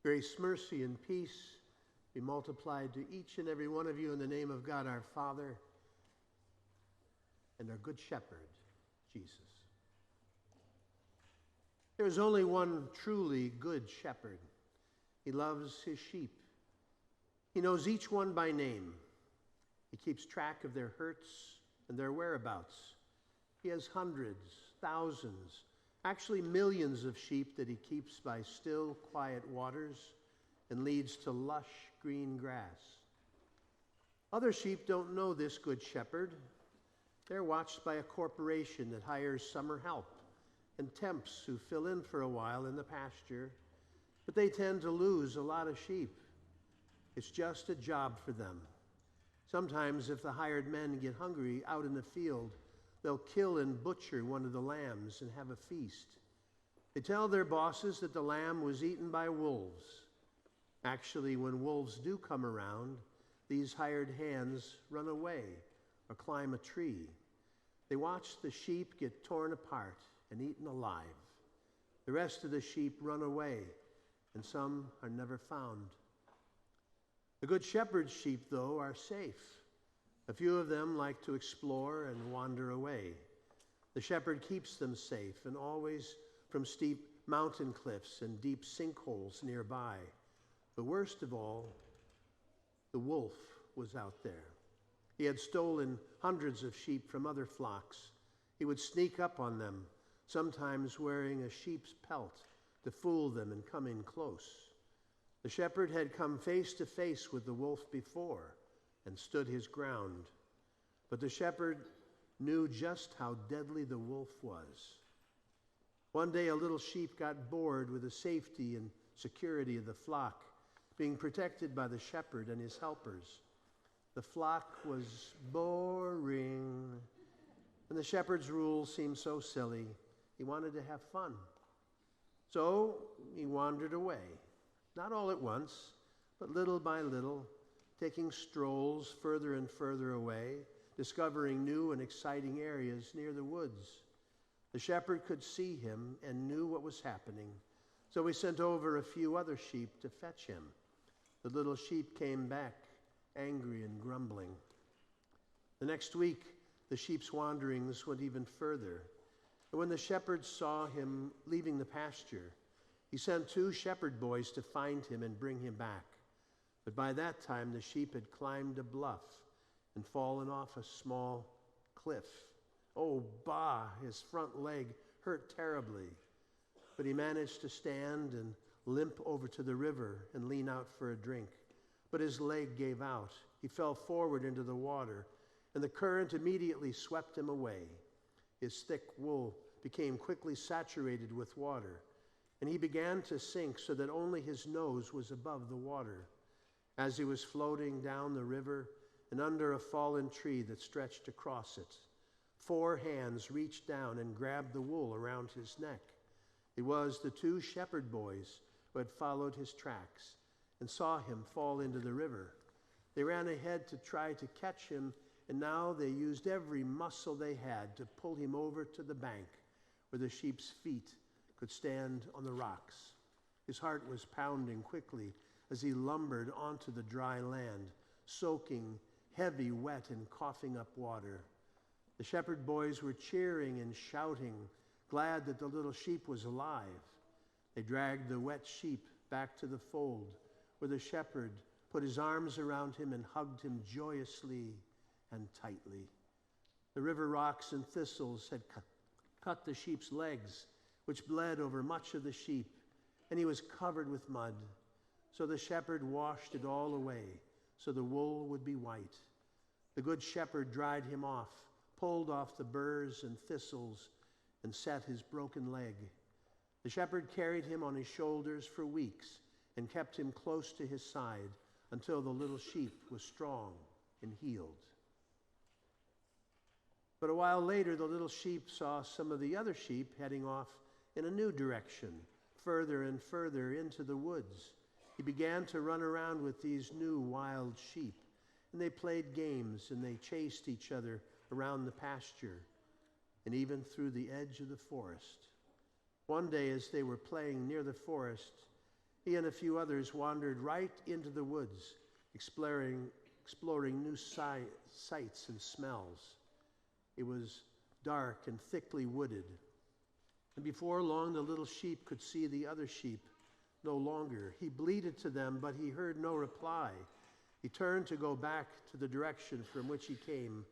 Grace, mercy, and peace be multiplied to each and every one of you in the name of God our Father and our Good Shepherd, Jesus. There is only one truly good shepherd. He loves his sheep. He knows each one by name. He keeps track of their hurts and their whereabouts. He has hundreds, thousands, actually millions of sheep that he keeps by still, quiet waters and leads to lush green grass. Other sheep don't know this good shepherd. They're watched by a corporation that hires summer help and temps who fill in for a while in the pasture, but they tend to lose a lot of sheep. It's just a job for them. Sometimes if the hired men get hungry out in the field, they'll kill and butcher one of the lambs and have a feast. They tell their bosses that the lamb was eaten by wolves. Actually, when wolves do come around, these hired hands run away or climb a tree. They watch the sheep get torn apart and eaten alive. The rest of the sheep run away, and some are never found. The Good Shepherd's sheep, though, are safe. A few of them like to explore and wander away. The shepherd keeps them safe and always from steep mountain cliffs and deep sinkholes nearby. But worst of all, the wolf was out there. He had stolen hundreds of sheep from other flocks. He would sneak up on them, sometimes wearing a sheep's pelt to fool them and come in close. The shepherd had come face to face with the wolf before and stood his ground. But the shepherd knew just how deadly the wolf was. One day a little sheep got bored with the safety and security of the flock, being protected by the shepherd and his helpers. The flock was boring, and the shepherd's rules seemed so silly. He wanted to have fun. So he wandered away, not all at once, but little by little, taking strolls further and further away, discovering new and exciting areas near the woods. The shepherd could see him and knew what was happening, so he sent over a few other sheep to fetch him. The little sheep came back, angry and grumbling. The next week, the sheep's wanderings went even further. And when the shepherd saw him leaving the pasture, he sent 2 shepherd boys to find him and bring him back. But by that time, the sheep had climbed a bluff and fallen off a small cliff. Oh, bah, his front leg hurt terribly. But he managed to stand and limp over to the river and lean out for a drink. But his leg gave out. He fell forward into the water, and the current immediately swept him away. His thick wool became quickly saturated with water, and he began to sink so that only his nose was above the water. As he was floating down the river and under a fallen tree that stretched across it, 4 hands reached down and grabbed the wool around his neck. It was the 2 shepherd boys who had followed his tracks and saw him fall into the river. They ran ahead to try to catch him, and now they used every muscle they had to pull him over to the bank where the sheep's feet could stand on the rocks. His heart was pounding quickly as he lumbered onto the dry land, soaking, heavy, wet, and coughing up water. The shepherd boys were cheering and shouting, glad that the little sheep was alive. They dragged the wet sheep back to the fold, where the shepherd put his arms around him and hugged him joyously and tightly. The river rocks and thistles had cut the sheep's legs, which bled over much of the sheep, and he was covered with mud. So the shepherd washed it all away, so the wool would be white. The good shepherd dried him off, pulled off the burrs and thistles, and set his broken leg. The shepherd carried him on his shoulders for weeks and kept him close to his side until the little sheep was strong and healed. But a while later, the little sheep saw some of the other sheep heading off in a new direction, further and further into the woods. He began to run around with these new wild sheep, and they played games and they chased each other around the pasture and even through the edge of the forest. One day, as they were playing near the forest, He and a few others wandered right into the woods, exploring new sights and smells. It was dark and thickly wooded. And before long, the little sheep could see the other sheep no longer. He bleated to them, but he heard no reply. He turned to go back to the direction from which he came,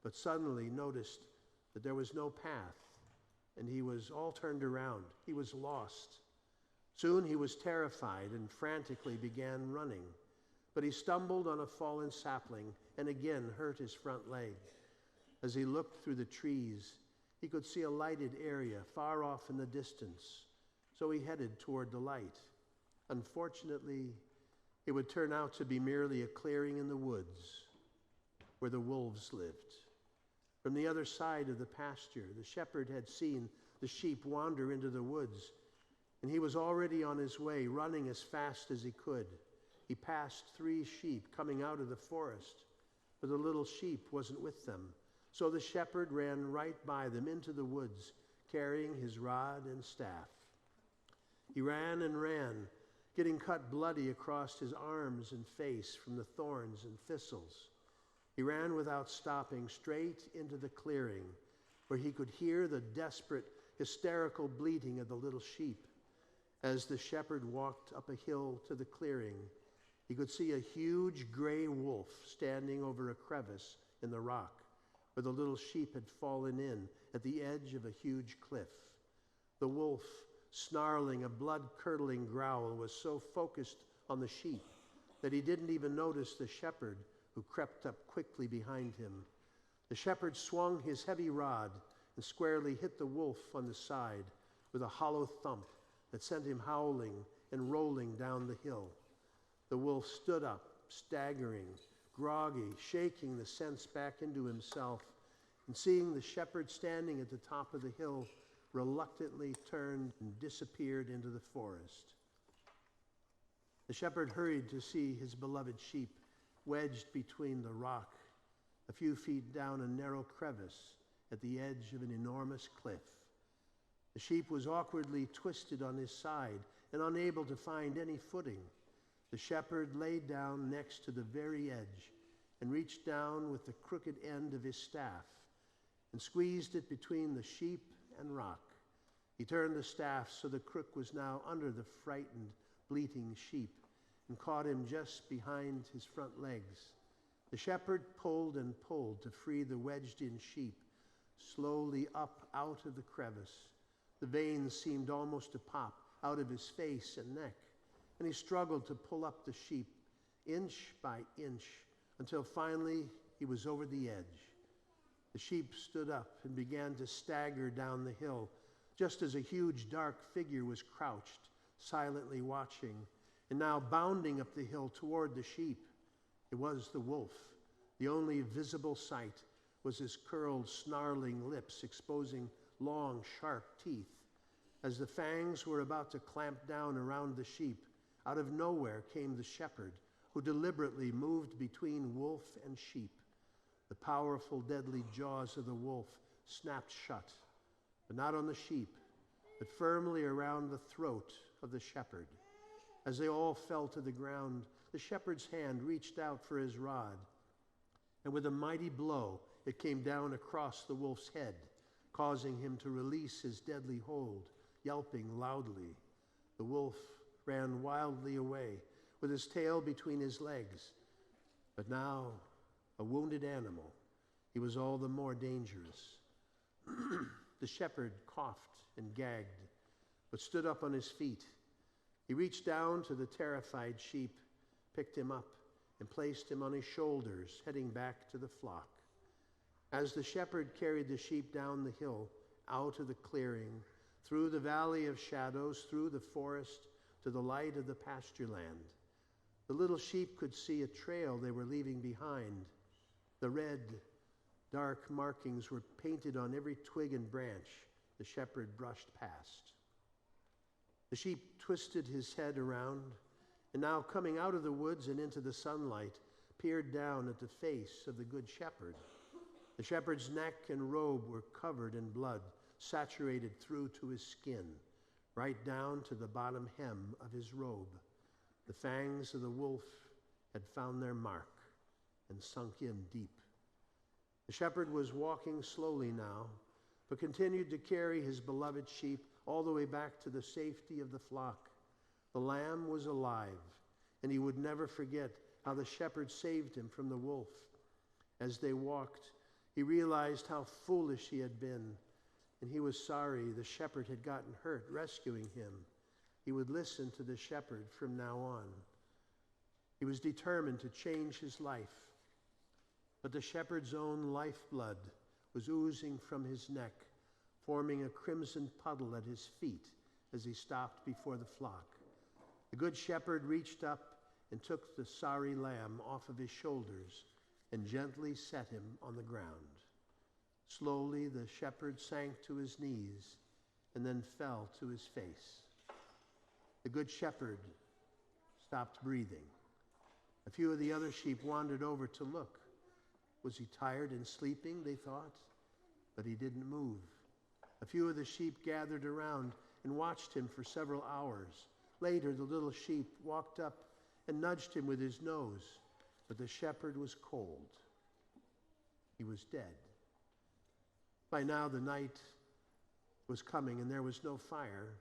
but suddenly noticed that there was no path, and he was all turned around. He was lost. Soon he was terrified and frantically began running, but he stumbled on a fallen sapling and again hurt his front leg. As he looked through the trees, he could see a lighted area far off in the distance, so he headed toward the light. Unfortunately, it would turn out to be merely a clearing in the woods where the wolves lived. From the other side of the pasture, the shepherd had seen the sheep wander into the woods, and he was already on his way, running as fast as he could. He passed 3 sheep coming out of the forest, but the little sheep wasn't with them. So the shepherd ran right by them into the woods, carrying his rod and staff. He ran and ran, getting cut bloody across his arms and face from the thorns and thistles. He ran without stopping straight into the clearing, where he could hear the desperate, hysterical bleating of the little sheep. As the shepherd walked up a hill to the clearing, he could see a huge gray wolf standing over a crevice in the rock, where the little sheep had fallen in at the edge of a huge cliff. The wolf, snarling a blood-curdling growl, was so focused on the sheep that he didn't even notice the shepherd, who crept up quickly behind him. The shepherd swung his heavy rod and squarely hit the wolf on the side with a hollow thump that sent him howling and rolling down the hill. The wolf stood up, staggering, groggy, shaking the sense back into himself, and seeing the shepherd standing at the top of the hill, reluctantly turned and disappeared into the forest. The shepherd hurried to see his beloved sheep wedged between the rock, a few feet down a narrow crevice at the edge of an enormous cliff. The sheep was awkwardly twisted on his side and unable to find any footing. The shepherd lay down next to the very edge and reached down with the crooked end of his staff and squeezed it between the sheep and rock. He turned the staff so the crook was now under the frightened, bleating sheep and caught him just behind his front legs. The shepherd pulled and pulled to free the wedged-in sheep, slowly up out of the crevice. The veins seemed almost to pop out of his face and neck, and he struggled to pull up the sheep inch by inch until finally he was over the edge. The sheep stood up and began to stagger down the hill, just as a huge dark figure was crouched, silently watching, and now bounding up the hill toward the sheep. It was the wolf. The only visible sight was his curled, snarling lips exposing long, sharp teeth. As the fangs were about to clamp down around the sheep, out of nowhere came the shepherd, who deliberately moved between wolf and sheep. The powerful, deadly jaws of the wolf snapped shut, but not on the sheep, but firmly around the throat of the shepherd. As they all fell to the ground, the shepherd's hand reached out for his rod, and with a mighty blow, it came down across the wolf's head, causing him to release his deadly hold, yelping loudly. The wolf ran wildly away, with his tail between his legs. But now, a wounded animal, he was all the more dangerous. The shepherd coughed and gagged, but stood up on his feet. He reached down to the terrified sheep, picked him up, and placed him on his shoulders, heading back to the flock. As the shepherd carried the sheep down the hill, out of the clearing, through the valley of shadows, through the forest, to the light of the pasture land, the little sheep could see a trail they were leaving behind. The red, dark markings were painted on every twig and branch the shepherd brushed past. The sheep twisted his head around, and now coming out of the woods and into the sunlight, peered down at the face of the good shepherd. The shepherd's neck and robe were covered in blood, saturated through to his skin. right down to the bottom hem of his robe. The fangs of the wolf had found their mark and sunk in deep. The shepherd was walking slowly now, but continued to carry his beloved sheep all the way back to the safety of the flock. The lamb was alive, and he would never forget how the shepherd saved him from the wolf. As they walked, he realized how foolish he had been, and he was sorry the shepherd had gotten hurt rescuing him. He would listen to the shepherd from now on. He was determined to change his life. But the shepherd's own lifeblood was oozing from his neck, forming a crimson puddle at his feet as he stopped before the flock. The good shepherd reached up and took the sorry lamb off of his shoulders and gently set him on the ground. Slowly the shepherd sank to his knees and then fell to his face. The good shepherd stopped breathing. A few of the other sheep wandered over to look. Was he tired and sleeping, they thought? But he didn't move. A few of the sheep gathered around and watched him for several hours. Later, the little sheep walked up and nudged him with his nose, but the shepherd was cold. He was dead. By now, the night was coming, and there was no fire.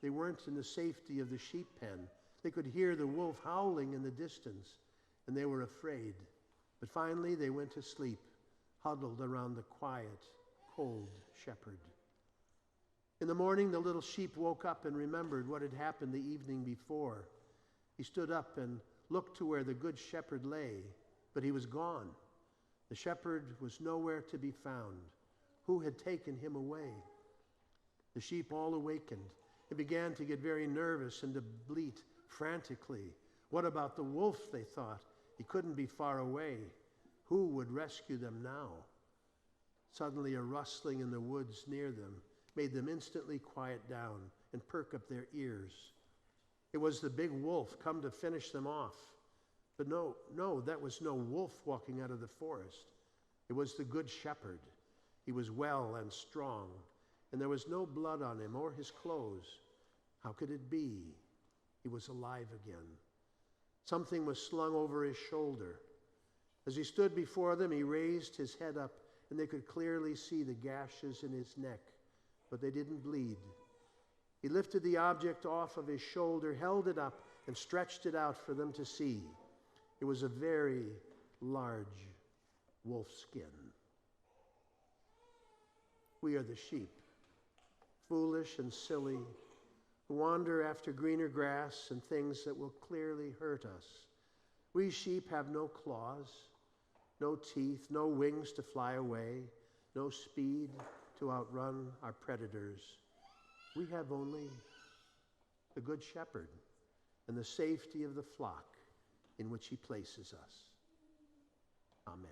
They weren't in the safety of the sheep pen. They could hear the wolf howling in the distance, and they were afraid. But finally, they went to sleep, huddled around the quiet, cold shepherd. In the morning, the little sheep woke up and remembered what had happened the evening before. He stood up and looked to where the good shepherd lay, but he was gone. The shepherd was nowhere to be found. Who had taken him away? The sheep all awakened and began to get very nervous and to bleat frantically. What about the wolf, they thought? He couldn't be far away. Who would rescue them now? Suddenly, a rustling in the woods near them made them instantly quiet down and perk up their ears. It was the big wolf come to finish them off. But no, that was no wolf walking out of the forest. It was the good shepherd. He was well and strong, and there was no blood on him or his clothes. How could it be? He was alive again. Something was slung over his shoulder. As he stood before them, he raised his head up, and they could clearly see the gashes in his neck, but they didn't bleed. He lifted the object off of his shoulder, held it up, and stretched it out for them to see. It was a very large wolf skin. We are the sheep, foolish and silly, who wander after greener grass and things that will clearly hurt us. We sheep have no claws, no teeth, no wings to fly away, no speed to outrun our predators. We have only the good shepherd and the safety of the flock in which he places us. Amen.